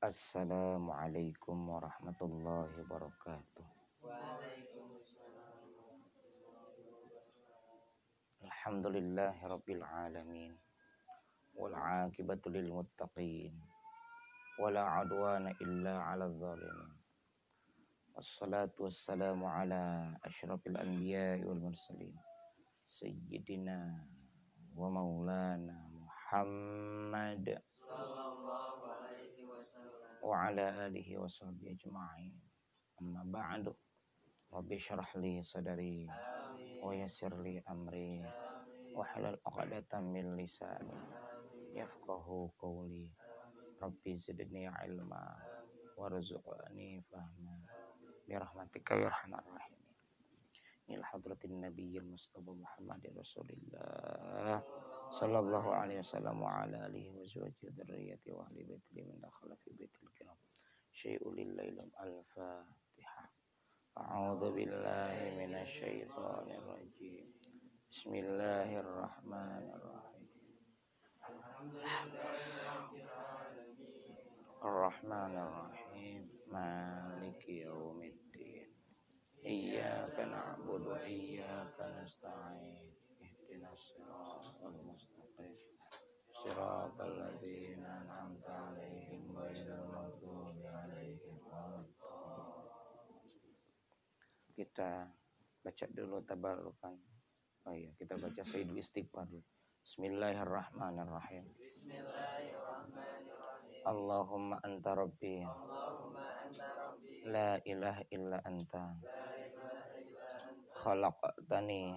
Assalamualaikum warahmatullahi wabarakatuh. Alhamdulillahirabbil alamin. Wal 'aqibatu lil muttaqin. Wala 'udwana illa 'alal zalimin. Wassalatu wassalamu ala asyrafil anbiya'i wal mursalin. Sayyidina wa maulana Muhammad wa ala alihi wa sahbihi ajma'in. Amma ba'du. Rabbi syrah li sadari wa yassir li amri wa halal 'uqdatam min lisani yafqahu qawli. Rabbi zidni ilma warzuqni fahma bi rahmatika ya arhamar rahimin. Ila hadratin nabiyil mustafa Muhammadin rasulillah sallallahu alaihi wasallam wa ala alihi wa zawjihi dzurriyyati wa ahli baiti min dakhala fi baitil kiram syai'ul lailam al-fatihah. A'udzu billahi minasy syaithanir rajim. Bismillahirrahmanirrahim. Ar-Rahmanir-Rahim. Maliki yaumiddin. Iyyaka na'budu wa iyyaka nasta'in. Ihdinas siratal mustaqim. Siratal ladzina an'amta 'alaihim ghairil maghdubi 'alaihim waladdallin. Kita baca dulu tabarukan. Oh iya, kita baca Sayyidul Istighfar dulu. Bismillahirrahmanirrahim. Allahumma anta rabbi. La ilaha illa anta. Khalaqtani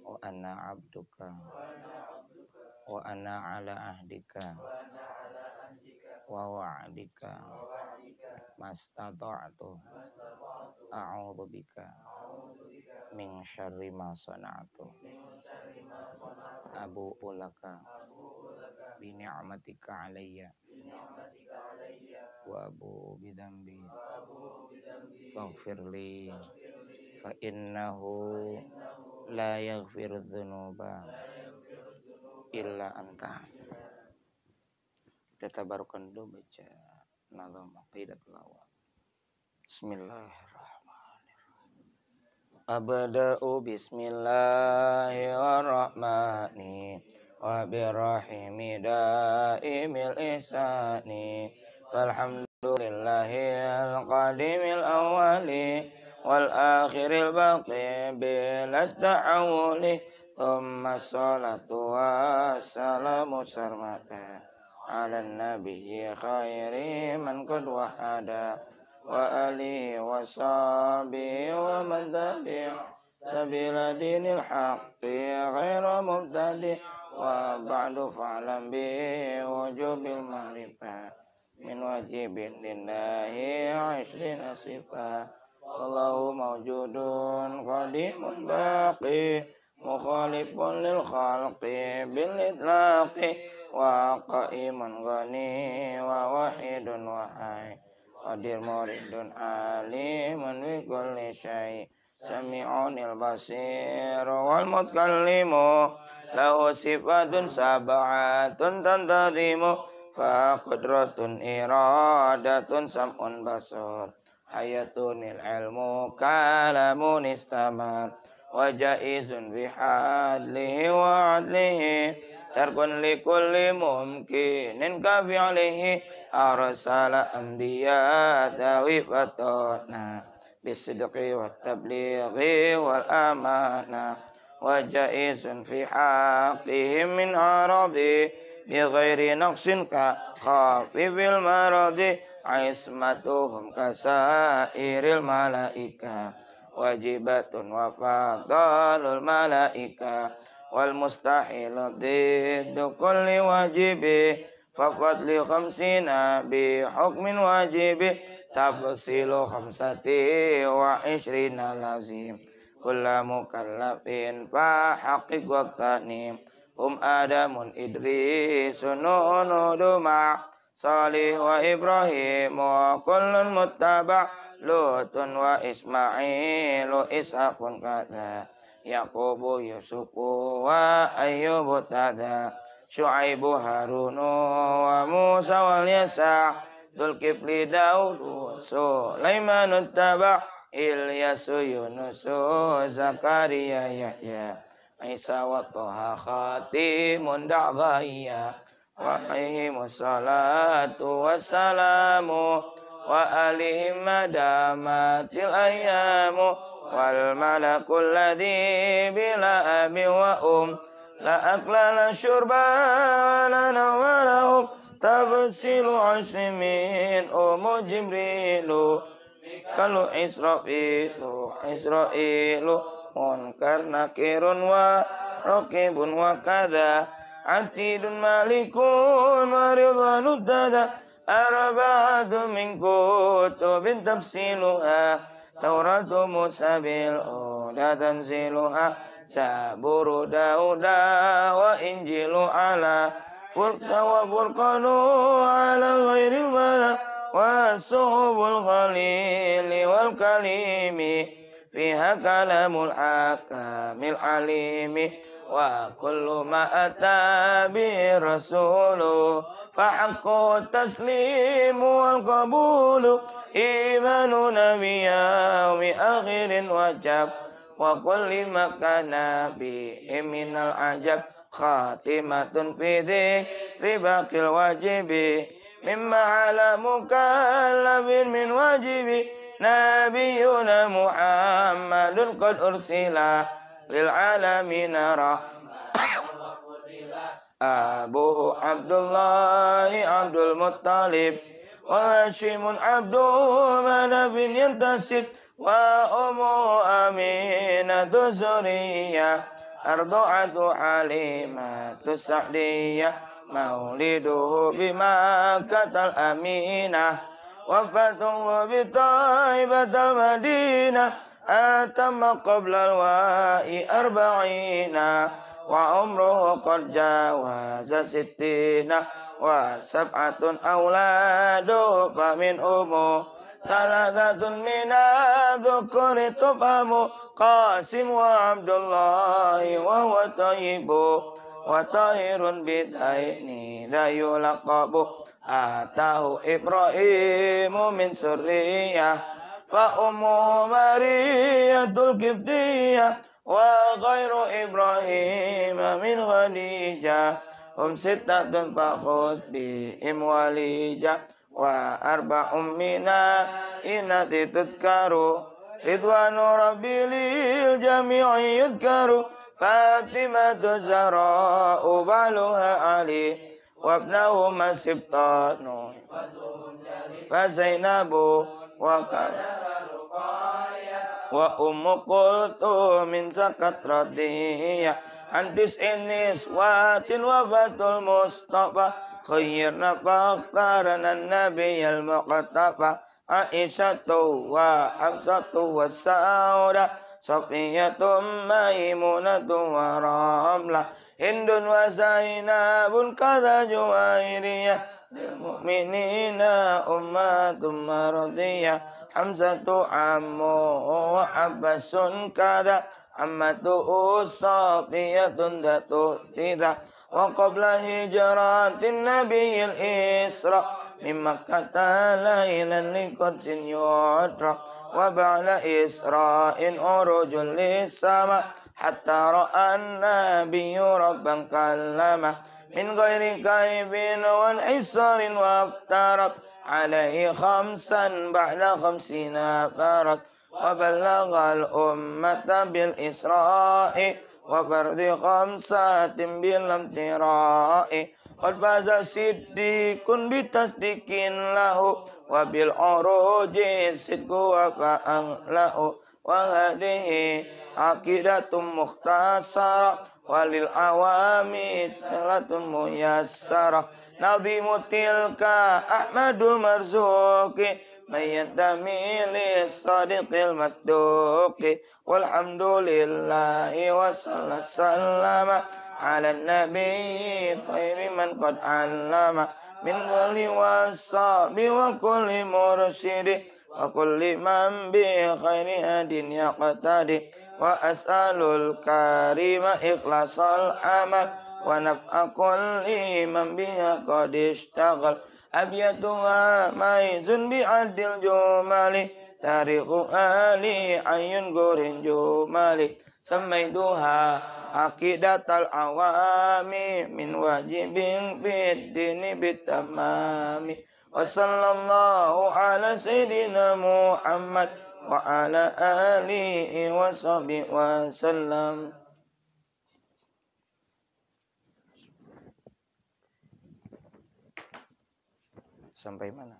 wa ana 'abduka. Wa ana 'ala ahdika wa wa'dika mastata'tu. A'udzu bika min syarri ma sana'tu. Abu'u laka bi ni'matika 'alayya wa abu'u bi dzambi faghfirli fa innahu la yaghfiru dzunuba illa anta. Kita tabarukan dulu baca nazam aqidatul awal. Bismillahirrahmanirrahim. Abda'u bismillahirrahmanirrahim wa birrahimi daimil ihsani walhamdulillahil qadimil awwali wal akhiril baqi bila ta'awuli thumma salatu wassalamu sarmata ala nabiyyi khairi man qad wahada wa alihi wa sahbihi wa man tabi'a sabila dinil haqqi ghaira mubtadi wa ba'du fa'lam bi wujubil ma'rifah min wajibin lillahi 'ashrina sifah. Allahu mawjudun qadimun baqi mukhalifun lil khalqi bil itlaqi wa qa'iman ghani wa wahidun wahai qadir muridun alimun bi kulli syai' sami'unil basir wal mutakallimu lahu sifatun sab'atun tantadhimu fa qudratun iradatun sam'un basar hayatunil ilmu kalamun istamar wa jaizun bihadlihi wa adlihi tarkun likulli mumkinin ka fi'lihi arsala anbiya dawi fatona bisidqi wat tablighi wal amana wa jaizun fi haqqihim min aradi bi ghairi naqsin ka khafifil maradi ismatuhum kasairil malaika wajibatun wa fadalul malaika wal mustahil diddu kulli wajibi fa fadli khamsina bi hukmin wajibi tafsilu khamsati wa ishrina lazim kullu mukallafin fa haqqiq waqtani Adamun Idrisun Nuduma Salih wa Ibrahim wa kullun muttaba Lutun wa Ismailu Ishaqun kata Yaqubu Yusufu wa Ayyubu tada Syu'aibu Harunu wa Musa wal Yasa Zulkifli Daud Sulaiman Uttaba Ilyasu Yunusu Zakaria Yahya Isa wa Toha Khatimun Da'ghaya wa alaihimu salatu wassalamu wa alihim madamatil ayyamu wal malakul ladhi bila abi wa la aklala syurba wa la nawalahum tabsilu ashri min Jibrilu kalau Isra'ilu munkar nakirun wa raqibun wa kadha atidun malikun wa ridhanud dada arba'atu min kutubin tafsiluha Tauratu Musa bil uda tanziluha Zaburu Dauda wa Injilu ala Furqa wa furqanu ala ghairil bala wa suhubul khalili wal kalimi fiha kalamul hakamil alimi wa kullu ma ata bi rasulu fa haqqu taslimu wal qabulu imanu nabiyya wa akhirin wajab wa kulli makana bi minal ajab khatimatun fi dhikri baqil wajibi mimma ala mukallafin min wajibi nabiyuna Muhammadun qad ursila lil alamin Abuhu Abdullah Abdul Muttalib wa Hashimun Abdul Manabin yantasib wa Ummu Aminatu Zuriyah Ardu'atu Halimatu Sa'diyah Mauliduhu bimakkatal aminah Wafatuhu bitaibatal madinah Atamma qablal wa'i arba'ina Wa umruhu qad jawaza sittina Wa sab'atun awladuhu famin umu Thalathatun minadhukuri tufhamu Qasim wa Abdullahi wa huwa tayyibu wa tahirun bid'aini dhayu laqabu Atahu Ibrahimu min surriyah Fa ummu Mariyatul Qibtiyah Wa ghairu Ibrahim min Khadijah Hum sittatun fakhud bihim walijah Wa arba'um mina inati tudkaru Ridwanu Rabbi lil jami'i yudhkaru Fatimatu Zahra ubaluha Ali Wabnahu masibtanu Fazainabu wa Ummu Kulthum min sakat radiyah Antis inis watin wafatul Mustafa Khayyirna fakhtarana nabiyal muqtafa Aisyatu wa Hafsatu wa Sauda Safiyatum Maimunatu wa Ramlah Hindun wa Zainabun kadha Juwairiyah Lil mu'minina ummatum maradiyah Hamzatu ammu wa Abbasun kadha Ammatu Safiyatun datu tidah Wa qabla hijratin nabiyil isra Min Makkata laylan liqadsin yudra Wa ba'la isra'in urujun lissama Hatta ra'an nabiyyu rabban kallama Min ghairi kaibin wa hisarin wa aftarat Alaihi khamsan ba'la khamsina farat Wa ballaghal ummata bil isra'i Wa fardi khamsatin bil amtira'i Qad baza siddiqun bitasdiqin lahu Wa bil uruji sidqu wa fa'ang lahu Wa hadhihi aqidatum mukhtasara Walil awami salatun muyassara Nadhimu tilka Ahmadul Marzuki Mayyantami lis-sadiqil masduqi Walhamdulillahi wa sallama Ala nabi khairi man qad allama Min kulli wasabi wa kulli mursyidi Wa kulli man bi khairi hadin yaqtadi Wa as'alul karima ikhlasal amal Wa naf'a kulli man biha qad ishtaghal abyatuha maizun bi'adil jumali tariqu ali ayun gurin jumali samaituha aqidatal awami min wajibin bid dini bitamami wa sallallahu ala sayyidina Muhammad wa ala alihi wa sahbihi wa sallam. Sampai mana?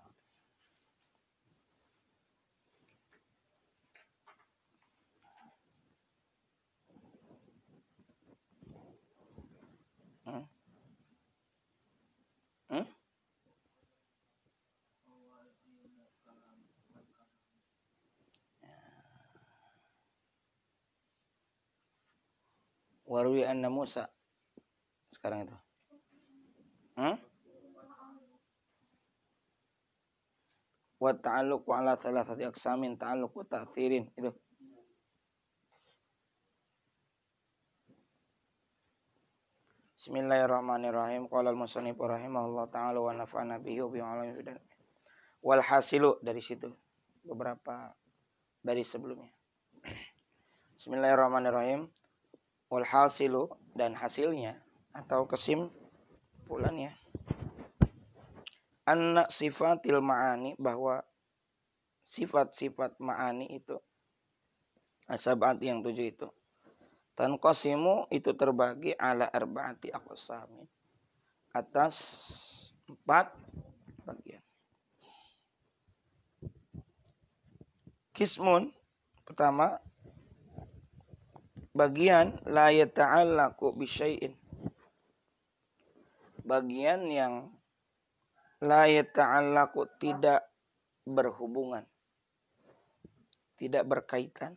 Warwi anna Musa. Sekarang itu. Wa ta'alluq ala thalathati aqsamin ta'alluq wa ta'thirin itu. Bismillahirrahmanirrahim. Qala al-musannif rahimahullah ta'ala wa nafa'ana bihi wa bi alamin bidan. Wal hasilu dari situ beberapa dari sebelumnya. Bismillahirrahmanirrahim. Wal hasilu dan hasilnya atau kesimpulannya anna sifatil ma'ani bahwa sifat-sifat ma'ani itu asabat yang 7 itu tanqasimu itu terbagi ala arba'ati aqsamin atas 4 bagian. Qismun pertama bagian la yata'allaqu bi syai'in. Bagian yang la yata'allaqu tidak berhubungan, tidak berkaitan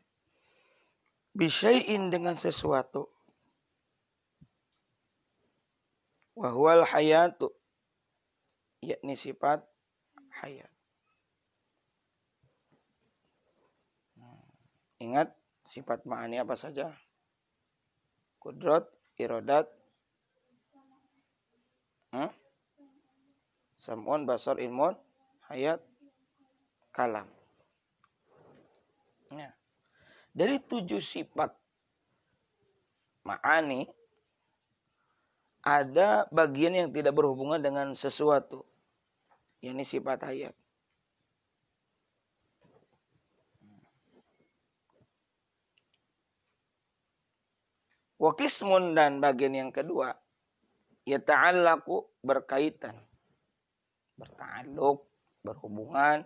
bi syai'in dengan sesuatu. Wa huwal hayatu yakni sifat hayat. Ingat sifat ma'ani apa saja? Qudrat, iradat, sam'un, basar, ilmun, hayat, kalam. Nah, dari 7 sifat ma'ani ada bagian yang tidak berhubungan dengan sesuatu, yakni sifat hayat. Wa qismun dan bagian yang kedua yata'allaqu berkaitan, berta'alluq, berhubungan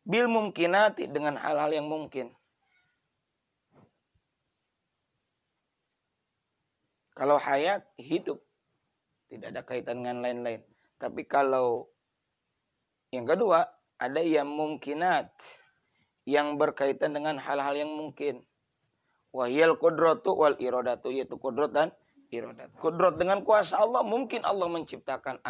bil mumkinati dengan hal-hal yang mungkin. Kalau hayat hidup tidak ada kaitan dengan lain-lain. Tapi kalau yang kedua ada yang mumkinat yang berkaitan dengan hal-hal yang mungkin. Wahyal qudratu wal iradatu yaitu qudrat dan iradat. Qudrat dengan kuasa Allah mungkin Allah menciptakan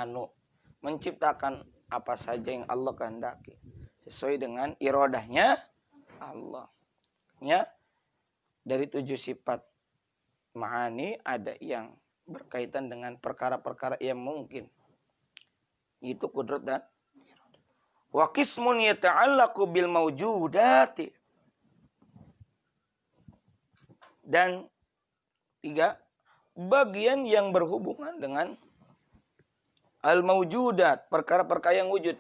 menciptakan apa saja yang Allah kehendaki sesuai dengan iradahnya Allah. Ya, dari 7 sifat ma'ani ada yang berkaitan dengan perkara-perkara yang mungkin. Itu qudrat dan iradat. Wa qismun yata'allaqu bil mawjudati. Dan 3 bagian yang berhubungan dengan al-mawjudat, perkara-perkara yang wujud.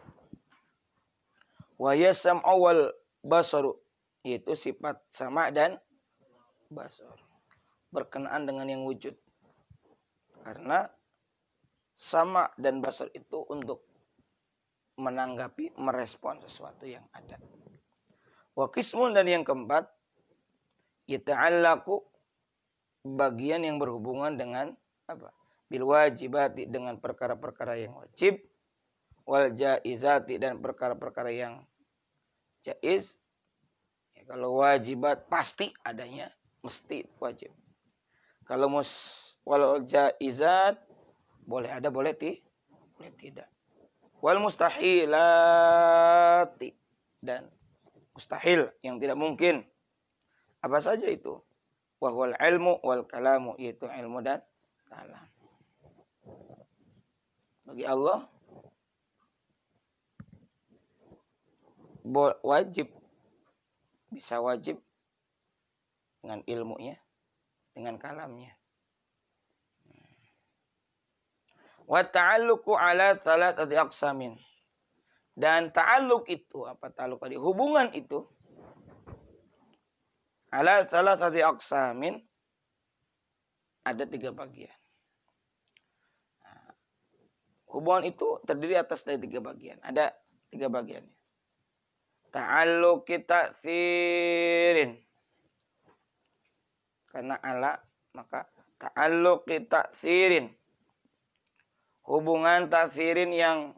Wa yasam awal basaru, yaitu sifat sama dan basar, berkenaan dengan yang wujud. Karena sama dan basar itu untuk menanggapi, merespon sesuatu yang ada. Wa qismun dan yang keempat yata'allaqu bagian yang berhubungan dengan apa? Bil wajibati dengan perkara-perkara yang wajib, wal jaizati dan perkara-perkara yang jaiz. Ya, kalau wajibat pasti adanya, mesti wajib. Kalau walau jaizat boleh ada, boleh tidak. Wal mustahilati dan mustahil yang tidak mungkin. Apa saja itu? Wahwal ilmu wal kalamu, yaitu ilmu dan kalam. Bagi Allah wajib, bisa wajib dengan ilmunya, dengan kalamnya. Wa ta'alluqu ala thalathati aqsamin. Dan ta'alluq itu, apa ta'alluq tadi? Hubungan itu ala thalathati aqsamin, ada 3 bagian. Hubungan itu terdiri atas dari 3 bagian. Ada 3 bagiannya. Ta'alluq ta'tsirin. Karena ala, maka ta'alluq ta'tsirin. Hubungan ta'tsirin yang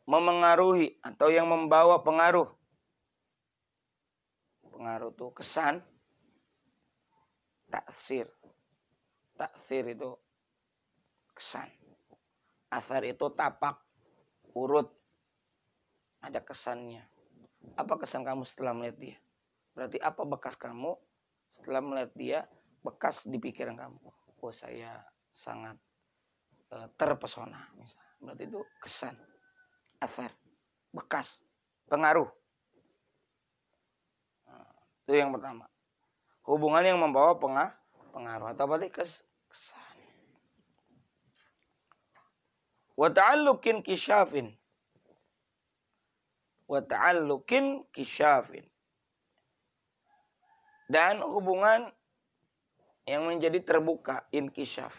memengaruhi atau yang membawa pengaruh. Pengaruh itu kesan. Ta'tsir. Ta'tsir itu kesan. Athar itu tapak, urut. Ada kesannya. Apa kesan kamu setelah melihat dia? Berarti apa bekas kamu setelah melihat dia? Bekas di pikiran kamu. Oh, saya sangat terpesona. Misalnya. Berarti itu kesan. Athar. Bekas. Pengaruh. Itu yang pertama. Hubungan yang membawa pengaruh. Atau berarti kesan. Wa ta'alluqin kisyafin. Wa ta'alluqin kisyafin. Dan hubungan yang menjadi terbuka, inkisyaf.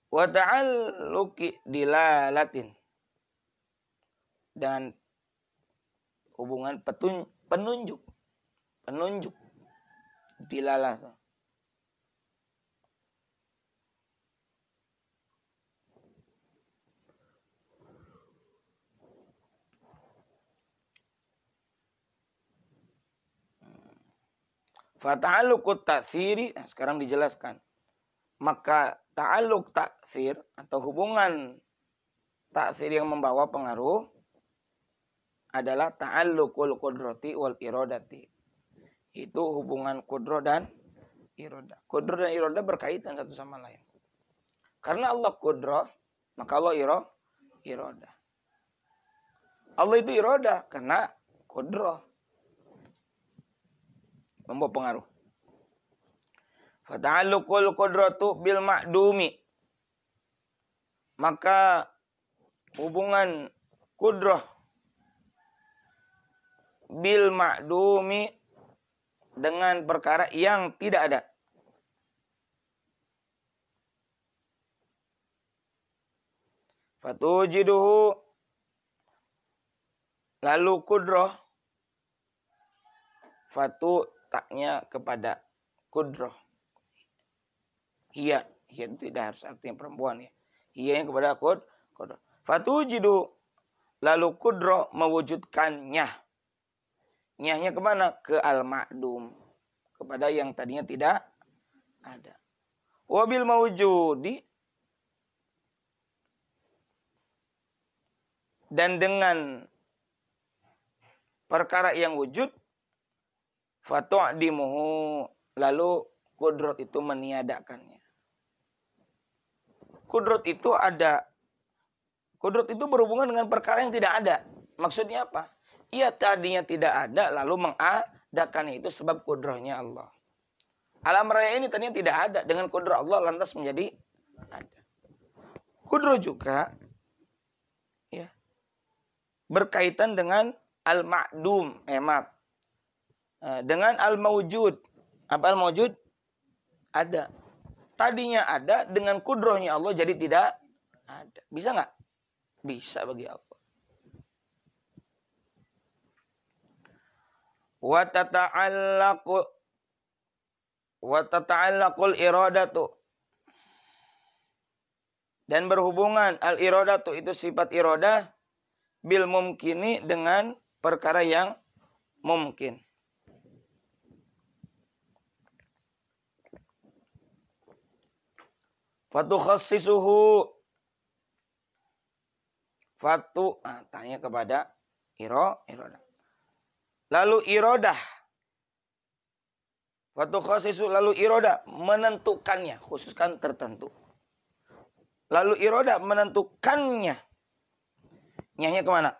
Wa ta'alluqi dilalatin. Dan hubungan penunjuk. Penunjuk. Dilalah. Fa ta'alluqut ta'tsiri, sekarang dijelaskan. Maka ta'alluq ta'tsir atau hubungan ta'tsir yang membawa pengaruh adalah ta'alluqul qudrati wal iradati. Itu hubungan kudro dan iroda. Kudro dan iroda berkaitan satu sama lain. Karena Allah kudro, maka Allah iroda. Allah itu iroda karena kudro. Membawa pengaruh. Fata'alluqul qudratu bil ma'dumi. Maka hubungan kudroh bil ma'dumi dengan perkara yang tidak ada. Fatujiduhu, lalu kudroh. Fatu taknya kepada kudroh. Hiya itu tidak harus artinya perempuan ya. Hiya yang kepada kudroh. Fatujiduhu, lalu kudroh mewujudkannya. Nyahnya kemana? Ke al-ma'dum. Kepada yang tadinya tidak ada. Wabil mawujudi. Dan dengan perkara yang wujud. Fatu'dimuhu. Lalu kudrot itu meniadakannya. Kudrot itu ada. Kudrot itu berhubungan dengan perkara yang tidak ada. Maksudnya apa? Ia tadinya tidak ada, lalu mengadakannya, itu sebab kudrohnya Allah. Alam raya ini tadinya tidak ada, dengan kudroh Allah lantas menjadi ada. Kudroh juga ya, berkaitan dengan al-ma'dum, dengan al-mawjud. Apa al-mawjud? Ada. Tadinya ada, dengan kudrohnya Allah jadi tidak ada. Bisa nggak? Bisa bagi Allah. Wa tata'allaqul iradatu. Dan berhubungan al-iradatu itu sifat iradah bil mumkini dengan perkara yang mungkin. Fatukhassisuhu. Tanya kepada iradah. Lalu iradah. Fatukhassisu, lalu iradah menentukannya, khususkan tertentu. Lalu iradah menentukannya. Nyahnya kemana?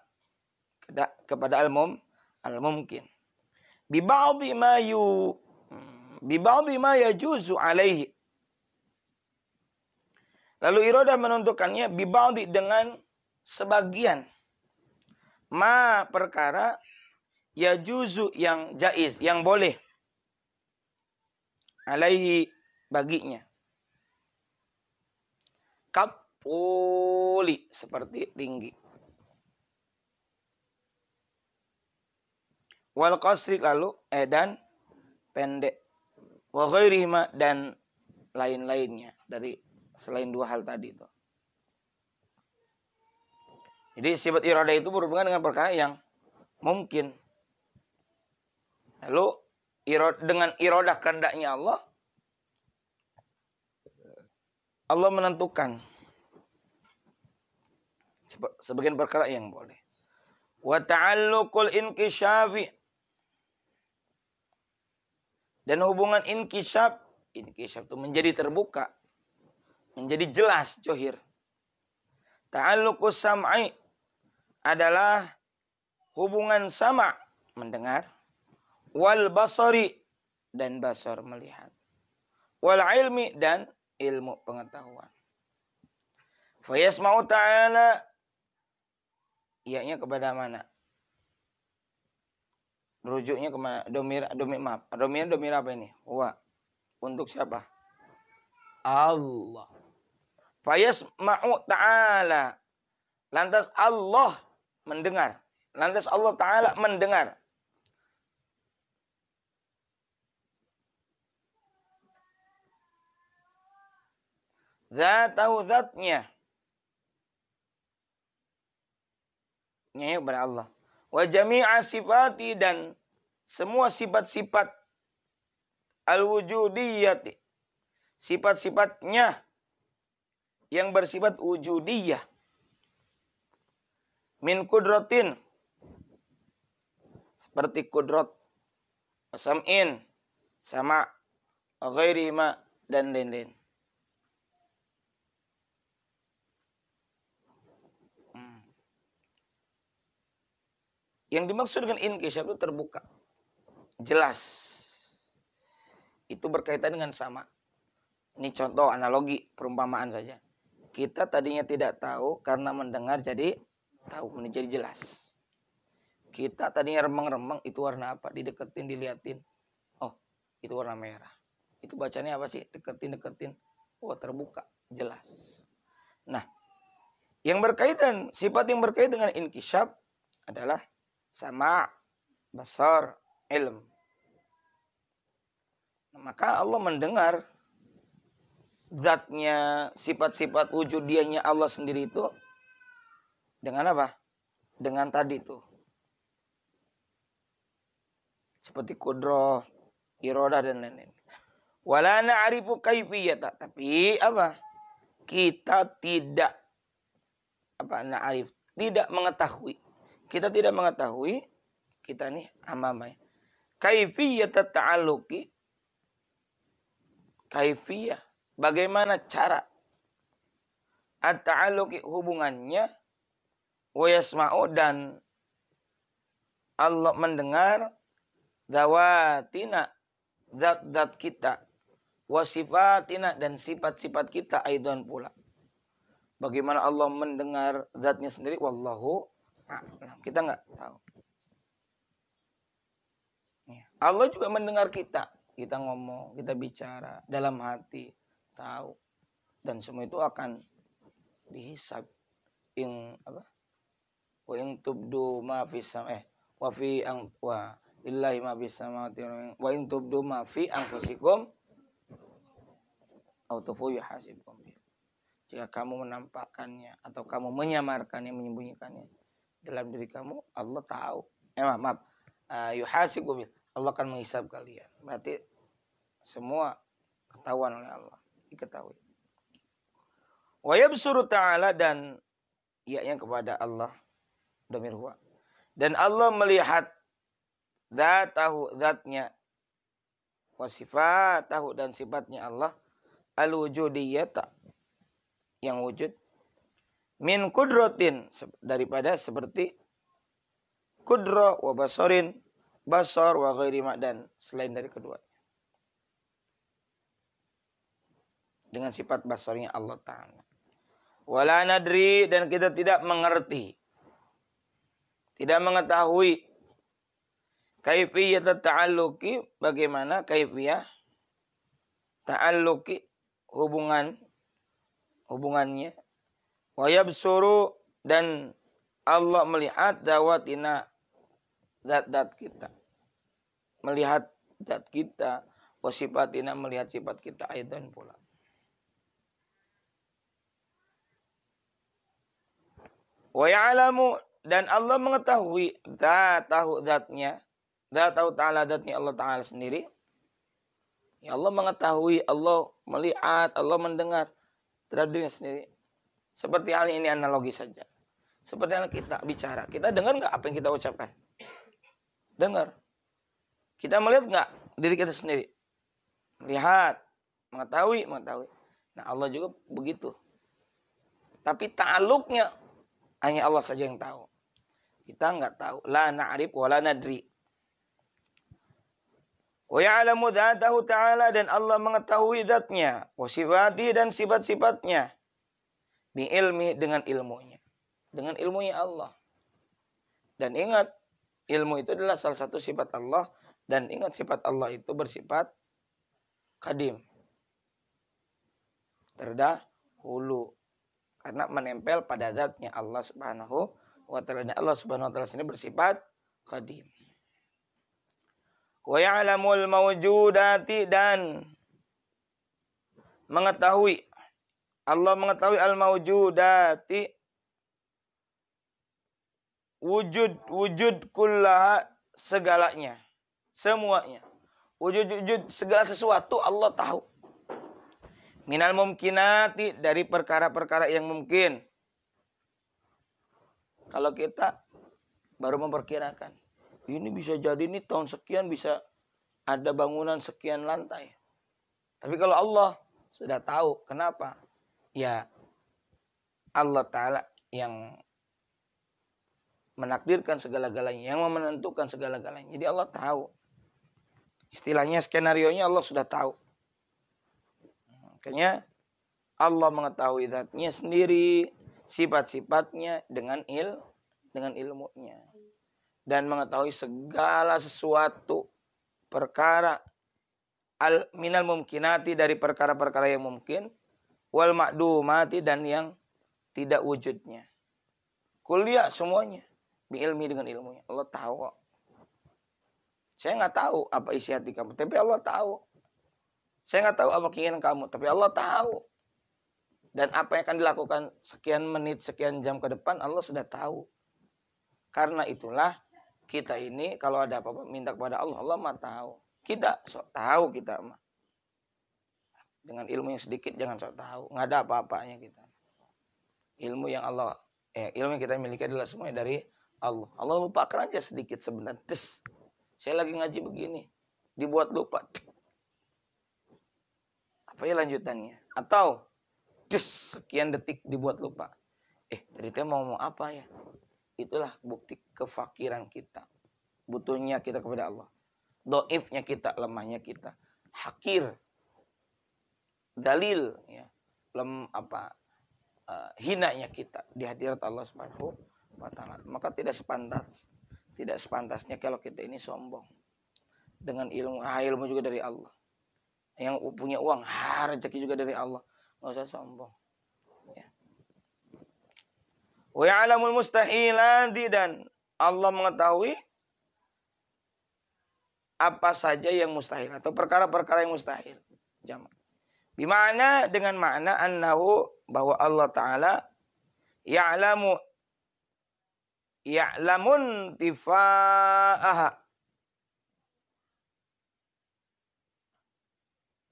Kepada al-mumkin. Bi ba'dhi ma yajuzu alaihi. Lalu iradah menentukannya bi ba'dhi dengan sebagian. Ma perkara yajuzu yang jaiz, yang boleh. Alaihi baginya. Kapuli seperti tinggi. Wal qasri lalu dan pendek. Wa ghairihima dan lain-lainnya dari selain dua hal tadi itu. Jadi sifat iradah itu berhubungan dengan perkara yang mungkin. Lalu dengan iradah kehendaknya Allah menentukan sebagian perkara yang boleh. Wa ta'alluqul inkisyafi, dan hubungan inkisyaf itu menjadi terbuka, menjadi jelas, johir. Ta'alluqus sam'i adalah hubungan sama, mendengar, wal basari dan basar melihat, wal ilmi dan ilmu pengetahuan. Fa yasma'u ta'ala, ianya kepada mana? Rujuknya kemana? Domir apa ini? Wa. Untuk siapa? Allah. Fa yasma'u ta'ala, lantas Allah mendengar. Lantas Allah Ta'ala mendengar. Zatahu zatnya. Nya kepada Allah. Wa jami'a sifati, dan semua sifat-sifat al-wujudiyati. Sifat-sifatnya yang bersifat wujudiyah. Min kudratin, seperti kudrat, sam'in, sama, ghairihima dan lain-lain. Yang dimaksud dengan inkisyaf itu terbuka, jelas. Itu berkaitan dengan sama. Ini contoh analogi, perumpamaan saja. Kita tadinya tidak tahu, karena mendengar jadi tahu, menjadi jelas. Kita tadinya remeng-remeng, itu warna apa? Dideketin, diliatin. Oh, itu warna merah. Itu bacanya apa sih? Deketin. Oh, terbuka, jelas. Nah, sifat yang berkaitan dengan inkisyaf adalah sama, basar, ilm. Maka Allah mendengar zatnya, sifat-sifat wujudiyahnya Allah sendiri itu dengan apa? Dengan tadi itu. Seperti kudrah, iradah dan lain-lain. Wala na'rifu kaifiyata, tapi apa? Kita tidak tidak mengetahui. Kita tidak mengetahui, kita nih amamai. Kaifiyata ta'alluqi, kaifiyah, bagaimana cara at-ta'alluqi hubungannya, wa yasma'u dan Allah mendengar, zawatina zat-zat kita, wa sifatina dan sifat-sifat kita aidan pula. Bagaimana Allah mendengar zatnya sendiri, wallahu a'lam, kita enggak tahu. Allah juga mendengar kita ngomong, kita bicara dalam hati, tahu. Dan semua itu akan dihisab. Wa in tubdu ma fi wa fi wa lillahi ma bis samawati wa in tubdu ma fi anfusikum aw tufu yuhasibkum. Jika kamu menampakkannya atau kamu menyamarkannya, menyembunyikannya dalam diri kamu, Allah tahu. Yuhasibkum, Allah akan menghisab kalian. Berarti semua ketahuan oleh Allah, diketahui. Wa yabsuru ta'ala, dan ianya kepada Allah, dhamir huwa. Dan Allah melihat zatnya, wa sifatahu dan sifatnya Allah, al-wujudiyata, yang wujud. Min kudrotin, daripada seperti kudro wa basorin, basor wa ghairi dan selain dari kedua. Dengan sifat basornya Allah Ta'ala. Wala nadri, dan kita tidak mengerti, tidak mengetahui kaifiyat ta'alluqi, bagaimana kaifiyah ta'alluqi, hubungannya. Wa yabsuru, dan Allah melihat dawatina, zat-zat kita. Melihat zat kita, wa sifatina, melihat sifat kita aidan pula. Wa ya'lamu, dan Allah mengetahui zatnya, zatahu ta'ala, zatnya Allah Ta'ala sendiri. Ya, Allah mengetahui, Allah melihat, Allah mendengar terhadap dirinya sendiri. Seperti hal ini analogi saja. Seperti yang kita bicara, kita dengar nggak apa yang kita ucapkan? Dengar. Kita melihat nggak diri kita sendiri? Melihat, mengetahui. Nah, Allah juga begitu. Tapi ta'alluqnya hanya Allah saja yang tahu. Kita nggak tahu. La na'rif wa la nadri. Wa ya'lamu dzatahu ta'ala, dan Allah mengetahui zatnya. Wa sifati, dan sifat-sifatnya. Bi ilmi, dengan ilmunya. Dengan ilmunya Allah. Dan ingat, ilmu itu adalah salah satu sifat Allah. Dan ingat, sifat Allah itu bersifat qadim. Terdahulu. Karena menempel pada zatnya Allah Subhanahu wa ta'ala. Dan Allah Subhanahu wa ta'ala sendiri bersifat qadim. Wa ya'lamul mawjudati, dan mengetahui, Allah mengetahui al-mawjudati, wujud kullaha, segalanya, semuanya. Wujud segala sesuatu Allah tahu. Minal mumkinati, dari perkara-perkara yang mungkin. Kalau kita baru memperkirakan, ini bisa jadi ini tahun sekian bisa ada bangunan sekian lantai. Tapi kalau Allah sudah tahu, kenapa? Ya, Allah Ta'ala yang menakdirkan segala-galanya, yang menentukan segala-galanya. Jadi Allah tahu. Istilahnya skenario-nya Allah sudah tahu. Makanya Allah mengetahui zatnya sendiri, sifat-sifatnya dengan ilmunya. Dan mengetahui segala sesuatu perkara minal mumkinati, dari perkara-perkara yang mungkin, wal ma'dumati, dan yang tidak wujudnya. Kuliah semuanya bi ilmi, dengan ilmunya. Allah tahu kok. Saya nggak tahu apa isi hati kamu, tapi Allah tahu. Saya nggak tahu apa keinginan kamu, tapi Allah tahu. Dan apa yang akan dilakukan sekian menit, sekian jam ke depan, Allah sudah tahu. Karena itulah kita ini kalau ada apa-apa minta kepada Allah, Allah mah tahu. Kita sok tahu kita mah. Dengan ilmu yang sedikit jangan sok tahu, nggak ada apa-apanya kita. Ilmu yang ilmu yang kita miliki adalah semuanya dari Allah. Allah lupakan aja sedikit sebentar. Saya lagi ngaji begini, dibuat lupa. Apa ya lanjutannya? Atau sekian detik dibuat lupa. Tadi teh mau ngomong apa ya? Itulah bukti kefakiran kita. Butuhnya kita kepada Allah. Dhaifnya kita, lemahnya kita. Hakir. Dalil, ya. Hinanya kita di hadirat Allah Subhanahu wa ta'ala. Maka tidak sepantasnya kalau kita ini sombong. Dengan ilmu juga dari Allah. Yang punya uang, rezeki juga dari Allah. Nggak usah sombong. Ya. Wa ya'lamul mustahilati, dan Allah mengetahui apa saja yang mustahil atau perkara-perkara yang mustahil. Jamak. Bimana, dengan makna annahu, bahwa Allah Ta'ala ya'lamun tifa'aha.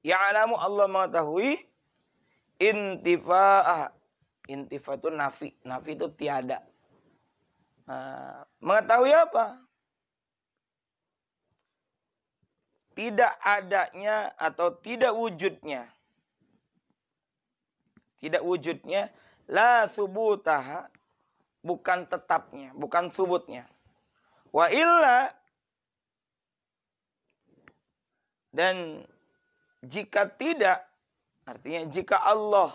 Ya'lamu, Allah mengetahui intifa'ah. Intifa itu nafi. Nafi itu tiada. Mengetahui apa? Tidak adanya atau tidak wujudnya. tidak wujudnya, la thubutaha, bukan tetapnya, bukan thubutnya. Wa illa, dan jika tidak, artinya jika Allah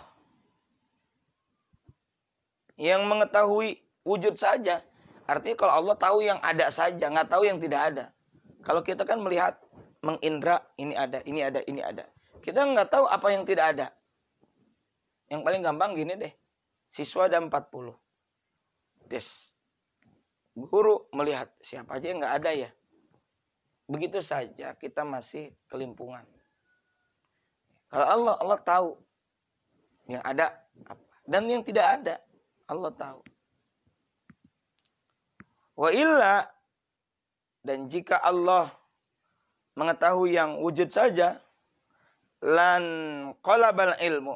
yang mengetahui wujud saja, artinya kalau Allah tahu yang ada saja, nggak tahu yang tidak ada. Kalau kita kan melihat, mengindra, ini ada, ini ada, ini ada. Kita nggak tahu apa yang tidak ada. Yang paling gampang gini deh. Siswa ada 40. Des. Guru melihat siapa aja yang nggak ada ya. Begitu saja kita masih kelimpungan. Kalau Allah tahu yang ada apa. Dan yang tidak ada, Allah tahu. Wa illa, dan jika Allah mengetahui yang wujud saja, lan qalabal ilmu,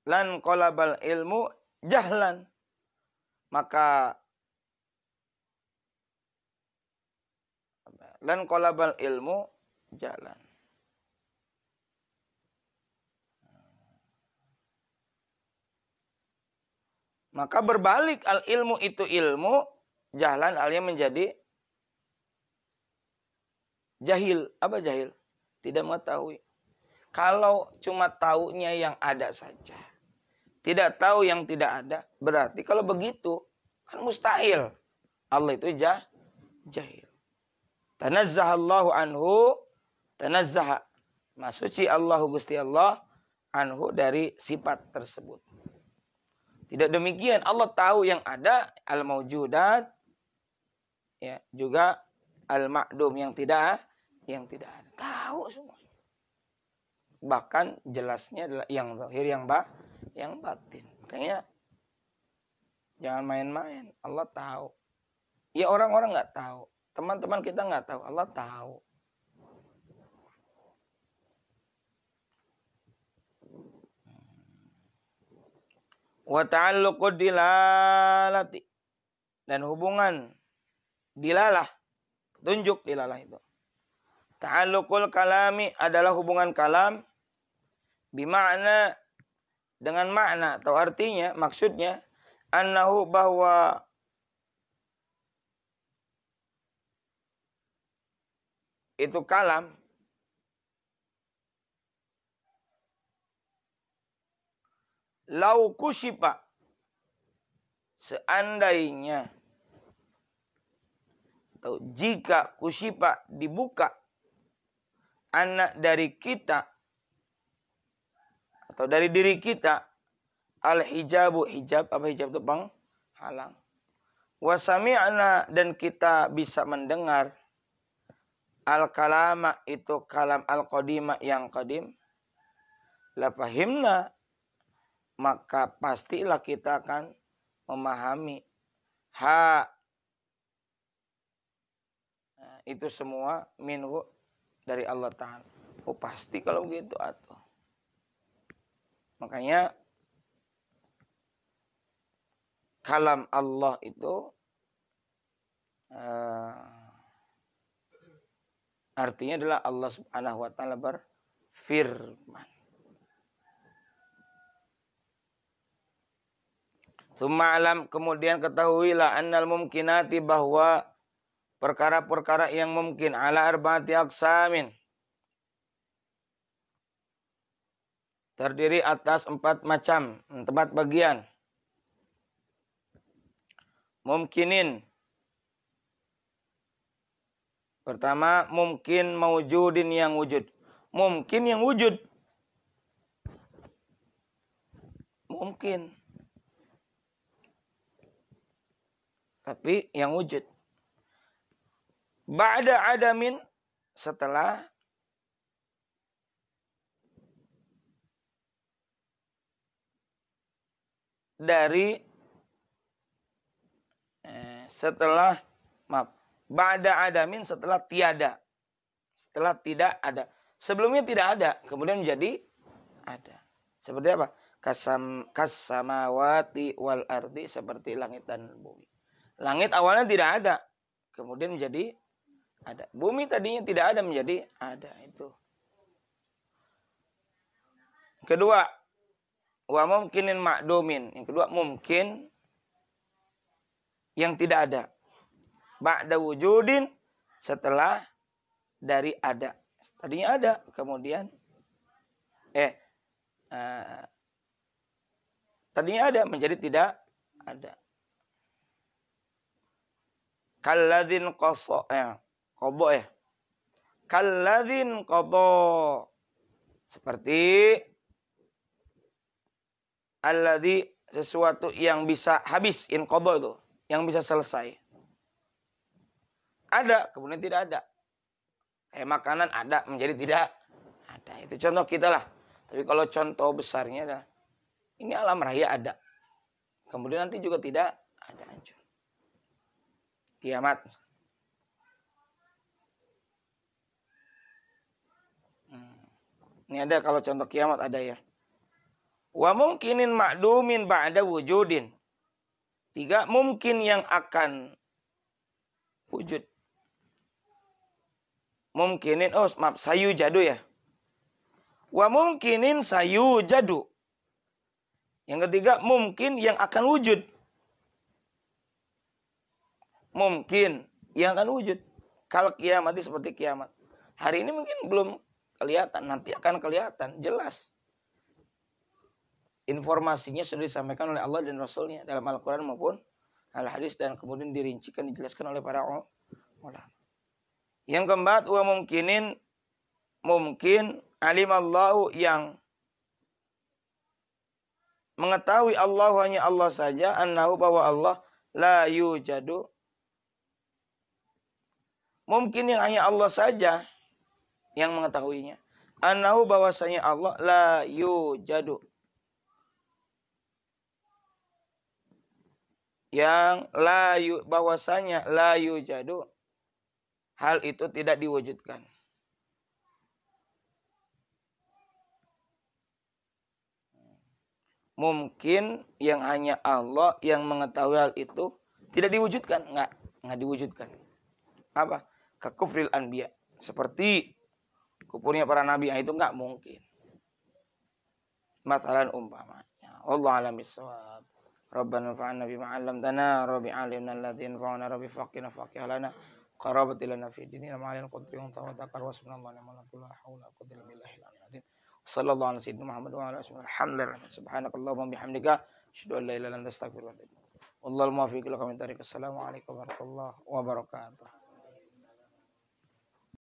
lan qalabal ilmu jahlan, maka lan qalabal ilmu jalan. Maka berbalik al ilmu itu ilmu, jalan alia menjadi jahil. Apa jahil? Tidak mengetahui. Kalau cuma taunya yang ada saja, tidak tahu yang tidak ada, berarti kalau begitu kan mustahil. Allah itu jahil. Tanazzahallahu anhu, tanazzaha, masuci Allahu Gusti Allah anhu dari sifat tersebut. Tidak demikian, Allah tahu yang ada, al-maujudat, ya, juga al-ma'dum yang tidak ada. Tahu semua. Bahkan jelasnya adalah yang zahir, yang batin. Makanya jangan main-main. Allah tahu. Ya orang-orang nggak tahu. Teman-teman kita nggak tahu. Allah tahu. Wa ta'alluqud dilalati, dan hubungan dilalah, tunjuk dilalah itu. Ta'alluqul kalami adalah hubungan kalam bimakna, dengan makna atau artinya, maksudnya annahu, bahwa itu kalam lau kusyifa, seandainya atau jika kusyifa dibuka, anak dari kita atau dari diri kita, al hijabu, hijab, apa hijab itu penghalang, wa sami'na, dan kita bisa mendengar, al kalama, itu kalam al qadima, yang qadim, la fahimna, maka pastilah kita akan memahami itu semua minhu, dari Allah Ta'ala. Oh pasti kalau begitu atuh. Makanya kalam Allah itu artinya adalah Allah Subhanahu wa Ta'ala berfirman. Tsumma alam, kemudian ketahuilah, annal mumkinati, bahwa perkara-perkara yang mungkin, ala arba'ati aqsamin, terdiri atas 4 macam, 4 bagian. Mumkinin, pertama mungkin maujudin, yang wujud. Mungkin yang wujud. Mungkin. Tapi yang wujud. Ba'da adamin, setelah dari ba'da adamin, setelah tiada, setelah tidak ada. Sebelumnya tidak ada, kemudian menjadi ada. Seperti apa? Kasamawati wal ardi, seperti langit dan bumi. Langit awalnya tidak ada, kemudian menjadi ada. Bumi tadinya tidak ada menjadi ada. Itu. Kedua, wa mumkinin ma'dumin. Yang kedua, mungkin yang tidak ada. Ba'da wujudin, setelah dari ada. Tadinya ada, kemudian tadinya ada menjadi tidak ada. Kalladzin qasa qadha ya. Kalladzin qadha, seperti alladzi, sesuatu yang bisa habis, in qadha itu, yang bisa selesai. Ada kemudian tidak ada. Kayak makanan ada menjadi tidak ada. Itu contoh kita lah. Tapi kalau contoh besarnya adalah ini alam raya ada. Kemudian nanti juga tidak ada, hancur. Kiamat. Ini ada kalau contoh kiamat ada ya. Wa mungkinin ma'dumin ba'da wujudin. 3, mungkin yang akan wujud. Mungkinin, sayu jadu ya. Wa mungkinin sayu jadu. Yang ketiga, mungkin yang akan wujud. Mungkin yang akan wujud. Kalau kiamat itu seperti kiamat. Hari ini mungkin belum kelihatan, nanti akan kelihatan, jelas. Informasinya sudah disampaikan oleh Allah dan Rasulnya dalam Al-Quran maupun Al-Hadis, dan kemudian dirincikan, dijelaskan oleh para ulama. Yang keempat, wa mungkinin, mungkin alimallahu, yang mengetahui Allah hanya Allah saja, annahu, bahwa Allah la yujadu, mungkin yang hanya Allah saja yang mengetahuinya, annahu, bahwasanya Allah la yujadu, yang bahwasanya la yujadu, hal itu tidak diwujudkan. Mungkin yang hanya Allah yang mengetahui hal itu tidak diwujudkan, enggak diwujudkan. Apa? Kekufril anbiya, seperti kufurnya para nabi, itu enggak mungkin. Mathalan umpamanya. Wallahu a'lam bissawab. Rabbana fa'alna bima 'allamtana, rabbi 'allimna alladzi yanfa'una, rabbi faqina faqih lana, qarabati lana fi dinina ma'alil qadri wa tawakkal wa subhanallahi wa la haula wa quwwata illa billahil azim. Sallallahu alaihi wasallam Muhammad wa ala alihi wasallam. Subhanakallahumma bihamdika asyhadu an la ilaha illa anta astaghfiruka wa atubu ilaik. Wallahul muwaffiq ila aqwamit thariq. Assalamualaikum warahmatullahi wabarakatuh.